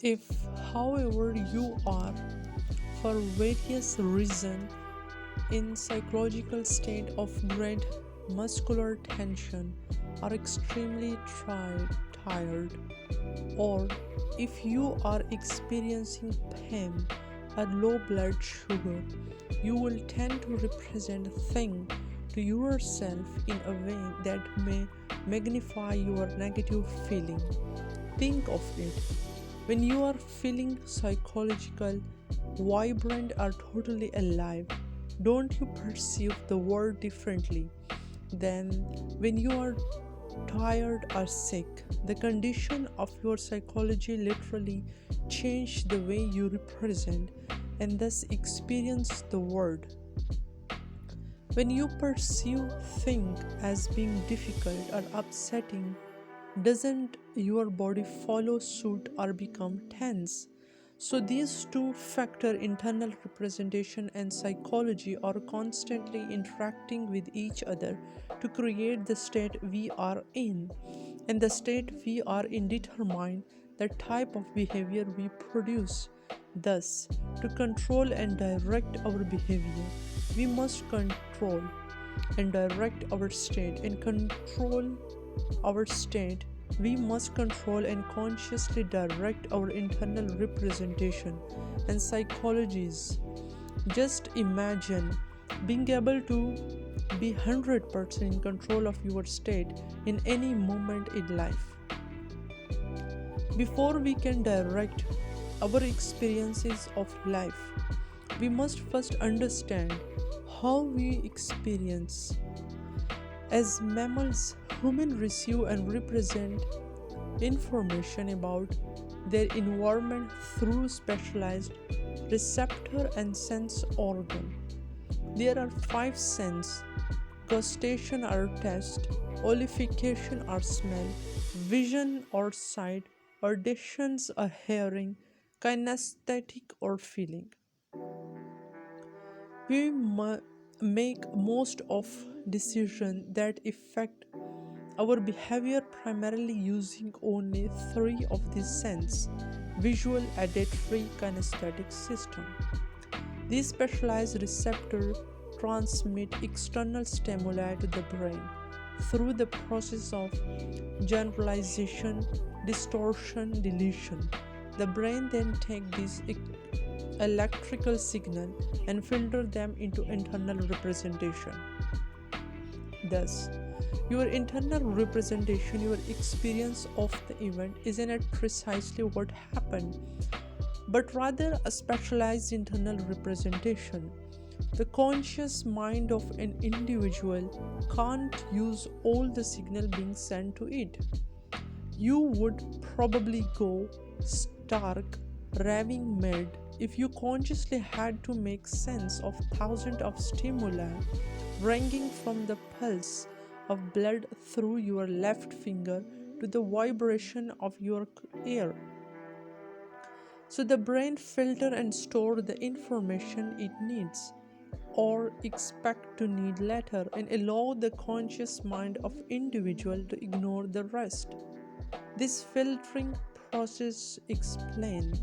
If, however, you are, for various reasons, in psychological state of great muscular tension or extremely tired, or if you are experiencing pain or low blood sugar, you will tend to represent things to yourself in a way that may magnify your negative feeling. Think of it. When you are feeling psychological, vibrant, or totally alive, don't you perceive the world differently than when you are tired or sick? The condition of your psychology literally change the way you represent and thus experience the world. When you perceive things as being difficult or upsetting, doesn't your body follow suit or become tense? So these two factor internal representation and psychology are constantly interacting with each other to create the state we are in. And the state we are in determine the type of behavior we produce. Thus, to control and direct our behavior, we must control and direct our state and control our state, we must control and consciously direct our internal representation and psychologies. Just imagine being able to be 100% in control of your state in any moment in life. Before we can direct our experiences of life, we must first understand how we experience. As mammals, humans receive and represent information about their environment through specialized receptor and sense organ. There are five senses: gustation or taste, olfactory or smell, vision or sight, auditions or hearing, kinesthetic or feeling. We make most of decisions that affect our behavior primarily using only three of these senses: visual, auditory, kinesthetic system. These specialized receptors transmit external stimuli to the brain through the process of generalization, distortion, deletion. The brain then takes these electrical signal and filter them into internal representation. Thus, your internal representation, your experience of the event, isn't precisely what happened, but rather a specialized internal representation. The conscious mind of an individual can't use all the signal being sent to it. You would probably go stark, raving mad if you consciously had to make sense of thousands of stimuli, ranging from the pulse of blood through your left finger to the vibration of your ear. So the brain filter and store the information it needs or expect to need later and allow the conscious mind of individual to ignore the rest. This filtering process explains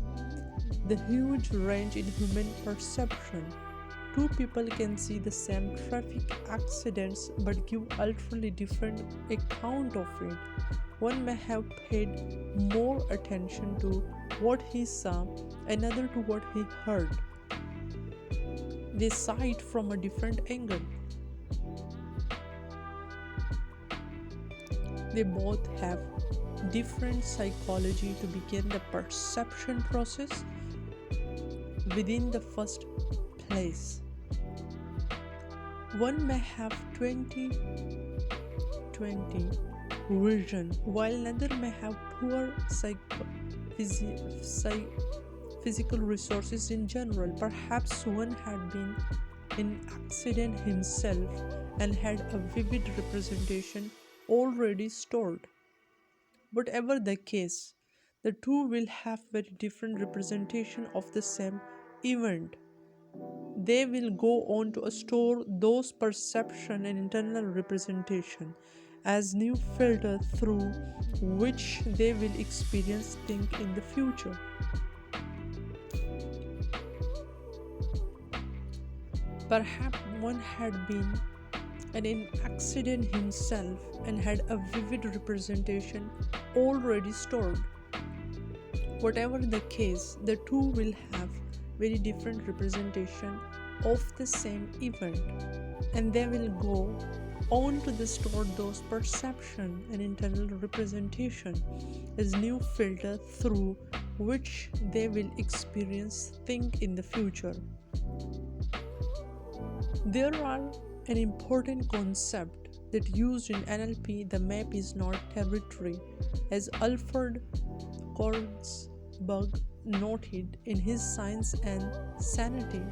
the huge range in human perception. Two people can see the same traffic accidents but give utterly different account of it. One may have paid more attention to what he saw, another to what he heard. They saw it from a different angle. They both have different psychology to begin the perception process within the first place. One may have 20/20 vision, while another may have poor physical resources in general. Perhaps one had been in accident himself and had a vivid representation already stored. Whatever the case, the two will have very different representation of the same event. They will go on to store those perception and internal representation as new filter through which they will experience things in the future. Perhaps one had been an accident himself and had a vivid representation already stored. Whatever the case, the two will have very different representation of the same event, and they will go on to the store those perception and internal representation as new filter through which they will experience think in the future. There are an important concept that used in NLP. The map is not territory, as Alfred Kornsberg noted in his Science and Sanity.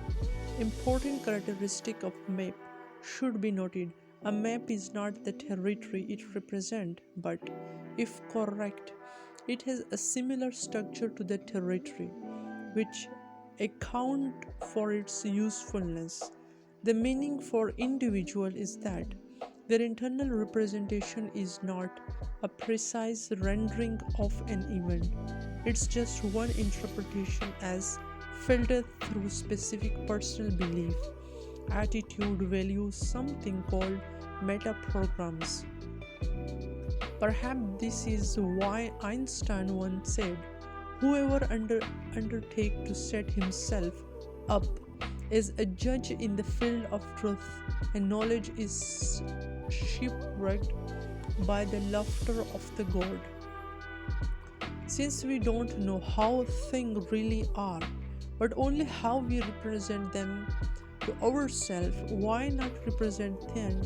Important characteristic of map should be noted. A map is not the territory it represents, but if correct, it has a similar structure to the territory, which account for its usefulness. The meaning for individual is that their internal representation is not a precise rendering of an event. It's just one interpretation as filtered through specific personal belief, attitude, values, something called meta programs. Perhaps this is why Einstein once said, whoever undertake to set himself up as a judge in the field of truth and knowledge is shipwrecked by the laughter of the god. Since we don't know how things really are, but only how we represent them to ourselves, why not represent them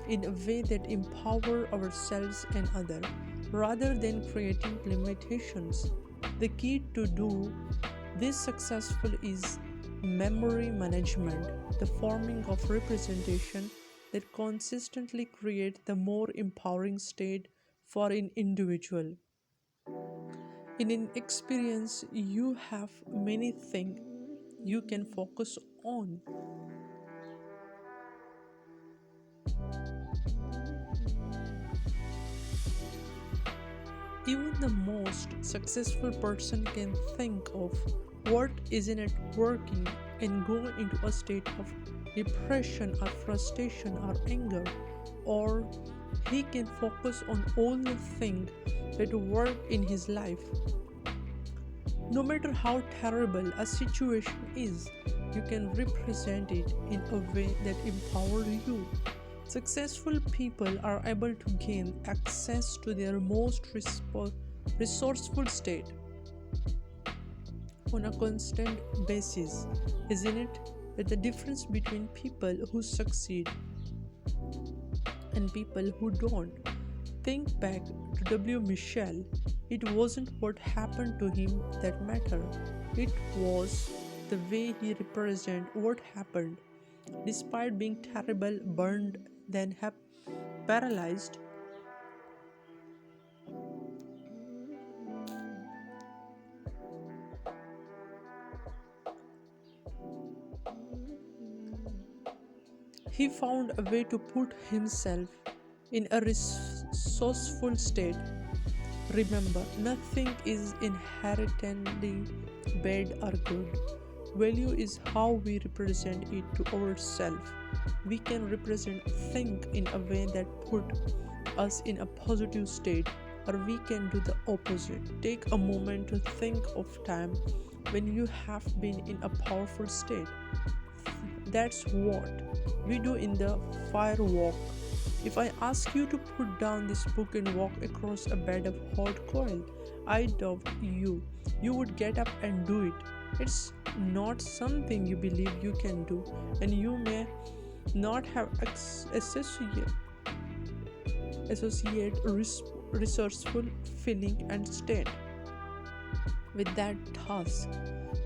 in a way that empower ourselves and others, rather than creating limitations? The key to do this successfully is memory management, the forming of representation that consistently create the more empowering state for an individual. In an experience, you have many things you can focus on. Even the most successful person can think of what isn't it working and go into a state of depression or frustration or anger, or he can focus on all the things that work in his life. No matter how terrible a situation is, you can represent it in a way that empowers you. Successful people are able to gain access to their most resourceful state on a constant basis. Isn't it that the difference between people who succeed and people who don't? Think back to W. Michel. It wasn't what happened to him that mattered, it was the way he represented what happened. Despite being terrible, burned, then paralyzed, he found a way to put himself in a resourceful state. Remember, nothing is inherently bad or good. Value is how we represent it to ourselves. We can represent think in a way that put us in a positive state, or we can do the opposite. Take a moment to think of time when you have been in a powerful state. That's what we do in the fire walk. If I ask you to put down this book and walk across a bed of hot coal, I doubt you would get up and do it. It's not something you believe you can do, and you may not have associate resourceful feeling and state with that task.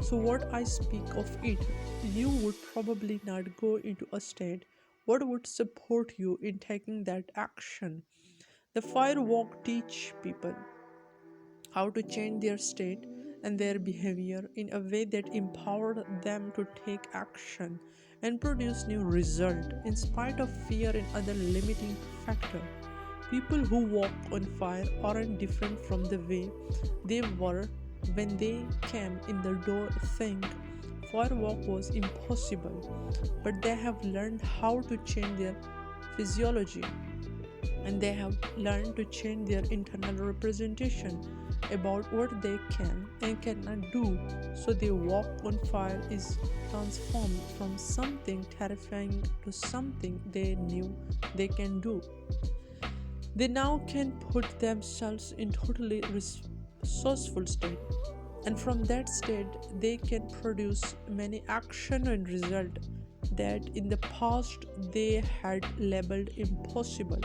So what I speak of it, you would probably not go into a state what would support you in taking that action. The fire walk teach people how to change their state. and their behavior in a way that empowered them to take action and produce new result in spite of fear and other limiting factor. People who walk on fire aren't different from the way they were when they came in the door think fire walk was impossible, but they have learned how to change their physiology, and they have learned to change their internal representation about what they can and cannot do. So their walk on fire is transformed from something terrifying to something they knew they can do. They now can put themselves in totally resourceful state, and from that state they can produce many action and result that in the past they had labeled impossible.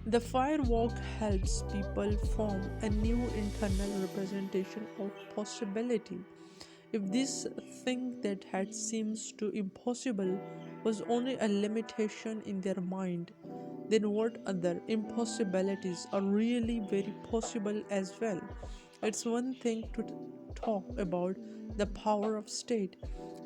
The firewalk helps people form a new internal representation of possibility. If this thing that had seems to impossible was only a limitation in their mind, then what other impossibilities are really very possible as well? It's one thing to talk about the power of state,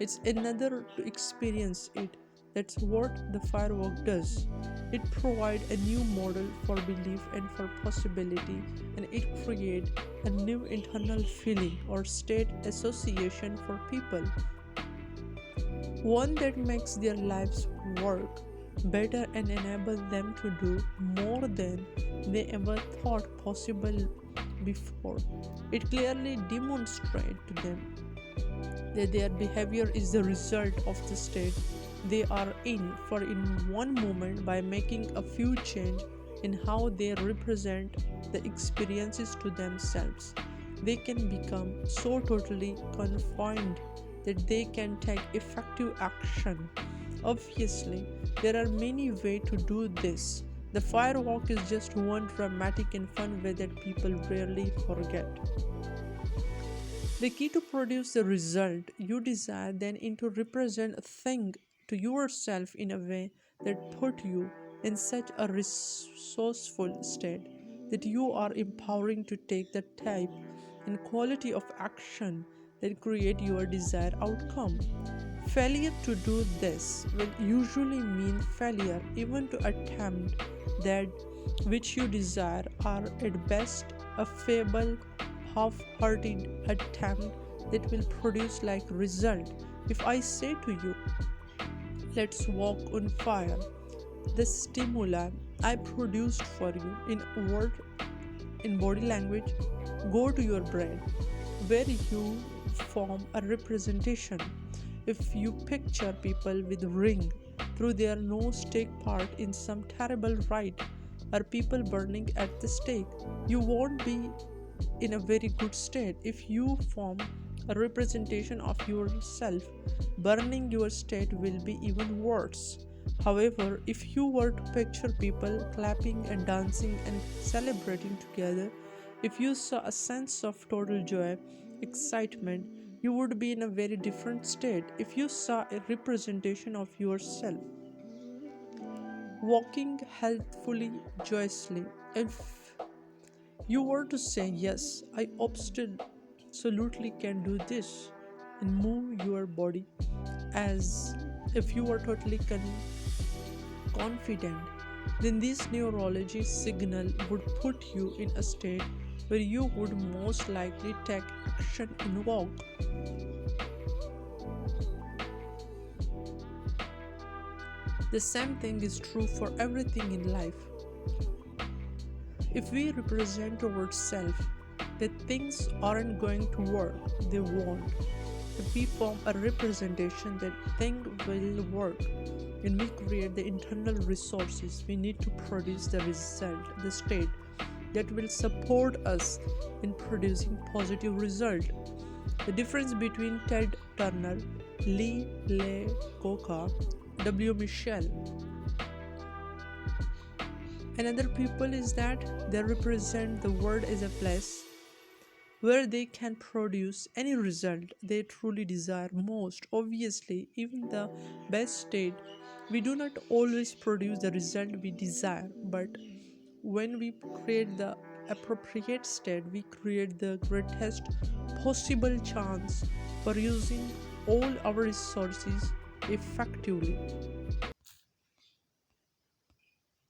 it's another to experience it. That's what the firework does. It provides a new model for belief and for possibility, and it creates a new internal feeling or state association for people, one that makes their lives work better and enable them to do more than they ever thought possible before. It clearly demonstrates to them that their behavior is the result of the state they are in, for in one moment by making a few changes in how they represent the experiences to themselves, they can become so totally confined that they can take effective action. Obviously, there are many ways to do this. The firewalk is just one dramatic and fun way that people rarely forget. The key to produce the result you desire then is to represent a thing to yourself in a way that put you in such a resourceful state that you are empowering to take the type and quality of action that create your desired outcome. Failure to do this will usually mean failure even to attempt that which you desire, are at best a feeble, half-hearted attempt that will produce like result. If I say to you, let's walk on fire, the stimuli I produced for you in word in body language go to your brain where you form a representation. If you picture people with ring through their nose take part in some terrible rite or people burning at the stake, you won't be in a very good state. If you form a representation of yourself burning, your state will be even worse. However, if you were to picture people clapping and dancing and celebrating together, if you saw a sense of total joy, excitement, you would be in a very different state. If you saw a representation of yourself walking healthfully, joyously, if you were to say, yes, I absolutely can do this, and move your body as if you were totally confident, then this neurology signal would put you in a state where you would most likely take action and walk. The same thing is true for everything in life. If we represent ourselves that things aren't going to work, they won't. If we form a representation that things will work, and we create the internal resources we need to produce the result, the state that will support us in producing positive result. The difference between Ted Turner, Lee Lecoq, W. Michel, and other people is that they represent the world as a place where they can produce any result they truly desire most. Obviously, even the best state, we do not always produce the result we desire, but when we create the appropriate state, we create the greatest possible chance for using all our resources effectively.